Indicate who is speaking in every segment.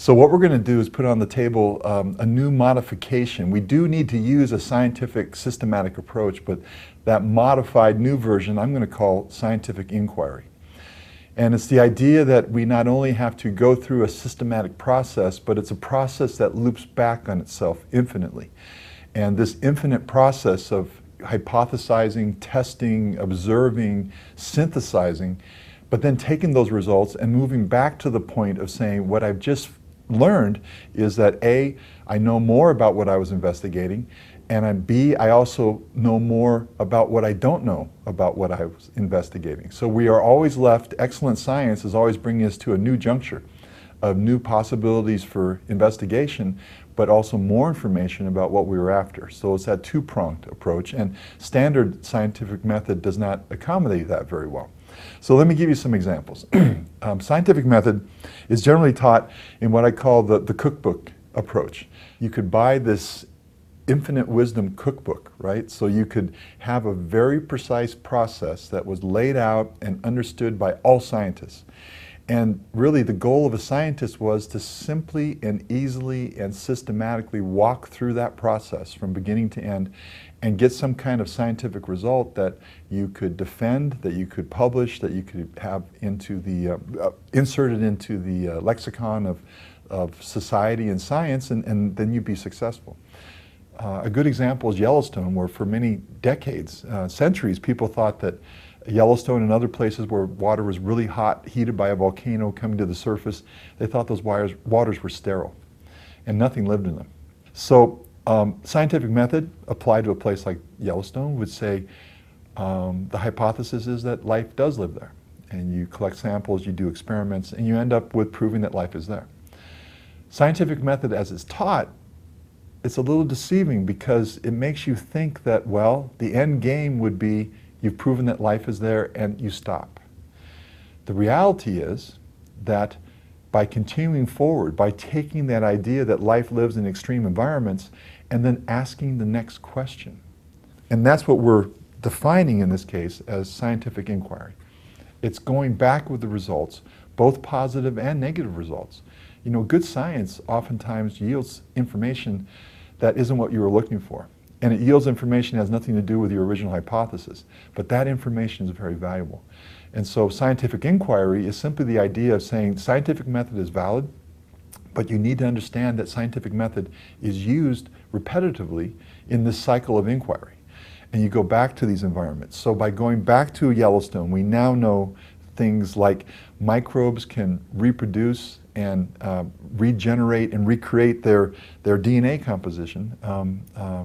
Speaker 1: So what we're going to do is put on the table a new modification. We do need to use a scientific systematic approach, but that modified new version I'm going to call scientific inquiry. And it's the idea that we not only have to go through a systematic process, but it's a process that loops back on itself infinitely. And this infinite process of hypothesizing, testing, observing, synthesizing, but then taking those results and moving back to the point of saying what I've just learned is that A, I know more about what I was investigating, and B, I also know more about what I don't know about what I was investigating. So we are always left, excellent science is always bringing us to a new juncture of new possibilities for investigation, but also more information about what we were after. So it's that two-pronged approach, and standard scientific method does not accommodate that very well. So let me give you some examples. Scientific method is generally taught in what I call the cookbook approach. You could buy this infinite wisdom cookbook, right? So you could have a very precise process that was laid out and understood by all scientists. And really the goal of a scientist was to simply and easily and systematically walk through that process from beginning to end and get some kind of scientific result that you could defend, that you could publish, that you could have into the, inserted into the lexicon of society and science, and then you'd be successful. A good example is Yellowstone, where for many decades, centuries, people thought that Yellowstone and other places where water was really hot, heated by a volcano coming to the surface, they thought those waters were sterile and nothing lived in them. So scientific method applied to a place like Yellowstone would say the hypothesis is that life does live there. And you collect samples, you do experiments, and you end up with proving that life is there. Scientific method as it's taught, it's a little deceiving because it makes you think that, well, the end game would be you've proven that life is there and you stop. The reality is that by continuing forward, by taking that idea that life lives in extreme environments and then asking the next question. And that's what we're defining in this case as scientific inquiry. It's going back with the results, both positive and negative results. You know, good science oftentimes yields information that isn't what you were looking for. And it yields information that has nothing to do with your original hypothesis. But that information is very valuable. And so scientific inquiry is simply the idea of saying scientific method is valid, but you need to understand that scientific method is used repetitively in this cycle of inquiry. And you go back to these environments. So by going back to Yellowstone, we now know things like microbes can reproduce and regenerate and recreate their DNA composition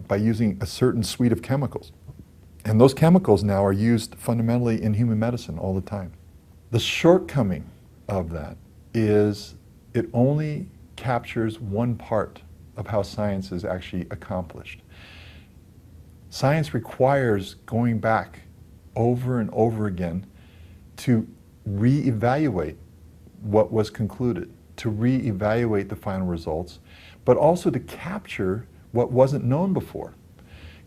Speaker 1: by using a certain suite of chemicals. And those chemicals now are used fundamentally in human medicine all the time. The shortcoming of that is it only captures one part of how science is actually accomplished. Science requires going back over and over again to re-evaluate what was concluded, to re-evaluate the final results, but also to capture what wasn't known before.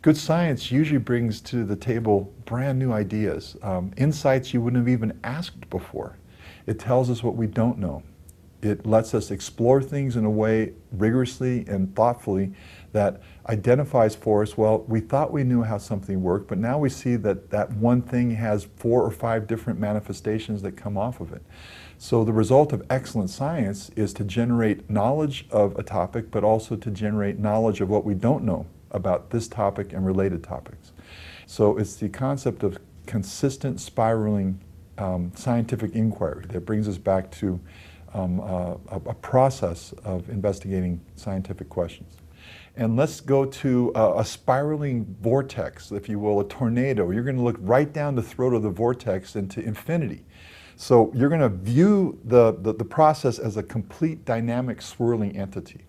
Speaker 1: Good science usually brings to the table brand new ideas, insights you wouldn't have even asked before. It tells us what we don't know. It lets us explore things in a way rigorously and thoughtfully that identifies for us, well, we thought we knew how something worked, but now we see that that one thing has 4 or 5 different manifestations that come off of it. So the result of excellent science is to generate knowledge of a topic, but also to generate knowledge of what we don't know about this topic and related topics. So it's the concept of consistent spiraling scientific inquiry that brings us back to a process of investigating scientific questions. And let's go to a spiraling vortex, if you will, a tornado. You're going to look right down the throat of the vortex into infinity. So you're going to view the process as a complete dynamic swirling entity.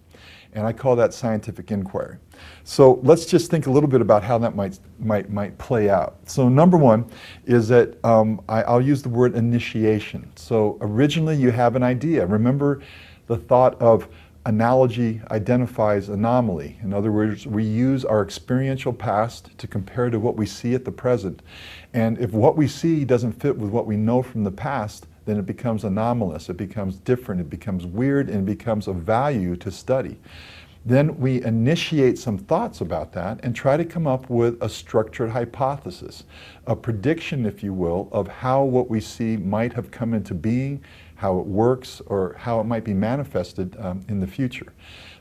Speaker 1: And I call that scientific inquiry. So let's just think a little bit about how that might play out. So number one is that I'll use the word initiation. So originally you have an idea. Remember the thought of analogy identifies anomaly. In other words, we use our experiential past to compare to what we see at the present. And if what we see doesn't fit with what we know from the past, then it becomes anomalous, it becomes different, it becomes weird, and it becomes of value to study. Then we initiate some thoughts about that and try to come up with a structured hypothesis, a prediction, if you will, of how what we see might have come into being, how it works, or how it might be manifested in the future.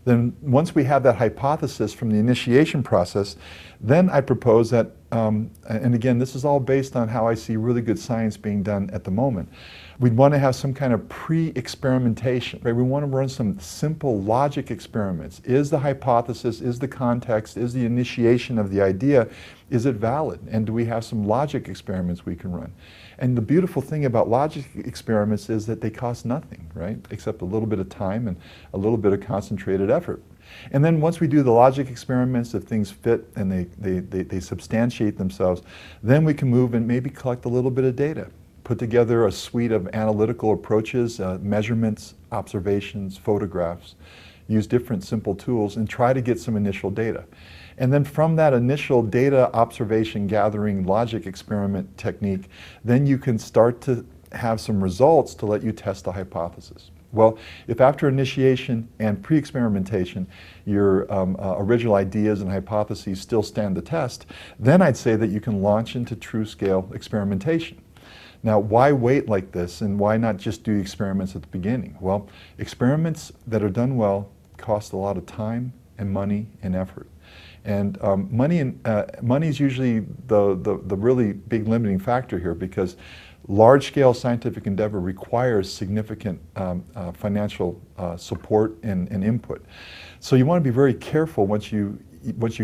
Speaker 1: Then once we have that hypothesis from the initiation process, then I propose that, and again, this is all based on how I see really good science being done at the moment. We'd want to have some kind of pre-experimentation, right? We want to run some simple logic experiments. Is the hypothesis, is the context, is the initiation of the idea, is it valid? And do we have some logic experiments we can run? And the beautiful thing about logic experiments is that they cost nothing, right? Except a little bit of time and a little bit of concentrated effort. And then once we do the logic experiments, if things fit and they substantiate themselves, then we can move and maybe collect a little bit of data. Put together a suite of analytical approaches, measurements, observations, photographs, use different simple tools and try to get some initial data. And then from that initial data observation gathering logic experiment technique, then you can start to have some results to let you test the hypothesis. Well, if after initiation and pre-experimentation your original ideas and hypotheses still stand the test, then I'd say that you can launch into true-scale experimentation. Now, why wait like this, and why not just do experiments at the beginning? Well, experiments that are done well cost a lot of time and money and effort. And money is usually the really big limiting factor here, because large-scale scientific endeavor requires significant financial support and input. So you want to be very careful once you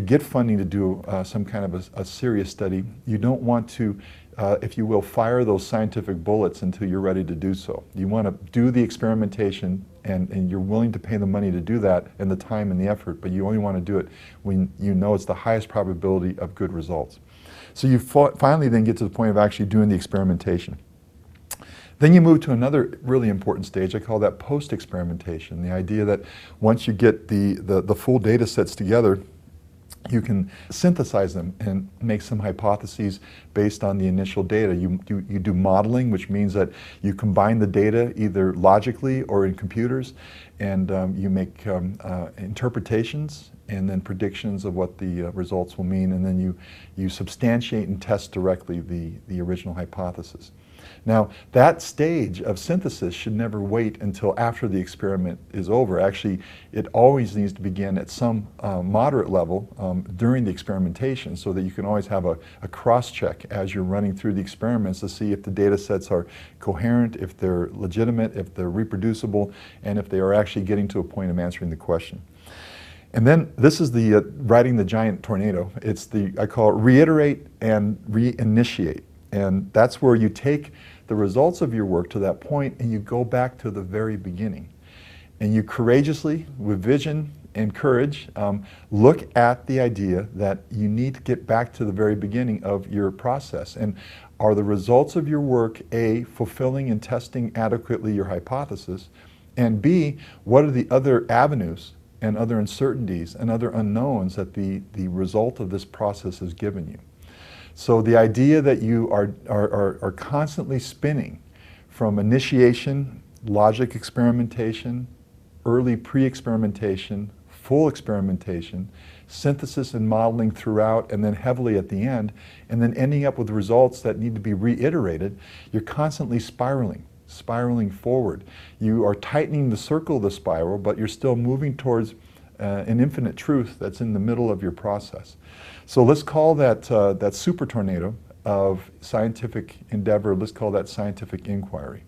Speaker 1: get funding to do some kind of a serious study. You don't want to, if you will, fire those scientific bullets until you're ready to do so. You want to do the experimentation, and you're willing to pay the money to do that and the time and the effort, but you only want to do it when you know it's the highest probability of good results. So you finally then get to the point of actually doing the experimentation. Then you move to another really important stage. I call that post-experimentation. The idea that once you get the full data sets together, you can synthesize them and make some hypotheses based on the initial data. You do modeling, which means that you combine the data either logically or in computers, and you make interpretations and then predictions of what the results will mean, and then you substantiate and test directly the original hypothesis. Now, that stage of synthesis should never wait until after the experiment is over. Actually, it always needs to begin at some moderate level during the experimentation, so that you can always have a cross-check as you're running through the experiments to see if the data sets are coherent, if they're legitimate, if they're reproducible, and if they are actually getting to a point of answering the question. And then this is the riding the giant tornado. It's I call it reiterate and reinitiate. And that's where you take the results of your work to that point and you go back to the very beginning. And you courageously, with vision and courage, look at the idea that you need to get back to the very beginning of your process. And are the results of your work, A, fulfilling and testing adequately your hypothesis, and B, what are the other avenues and other uncertainties and other unknowns that the result of this process has given you? So the idea that you are constantly spinning from initiation, logic experimentation, early pre-experimentation, full experimentation, synthesis and modeling throughout, and then heavily at the end, and then ending up with results that need to be reiterated, you're constantly spiraling forward. You are tightening the circle of the spiral, but you're still moving towards an infinite truth that's in the middle of your process. So let's call that super tornado of scientific endeavor, let's call that scientific inquiry.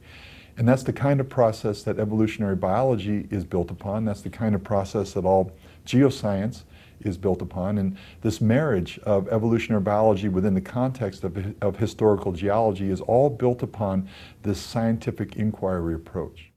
Speaker 1: And that's the kind of process that evolutionary biology is built upon. That's the kind of process that all geoscience is built upon. And this marriage of evolutionary biology within the context of historical geology is all built upon this scientific inquiry approach.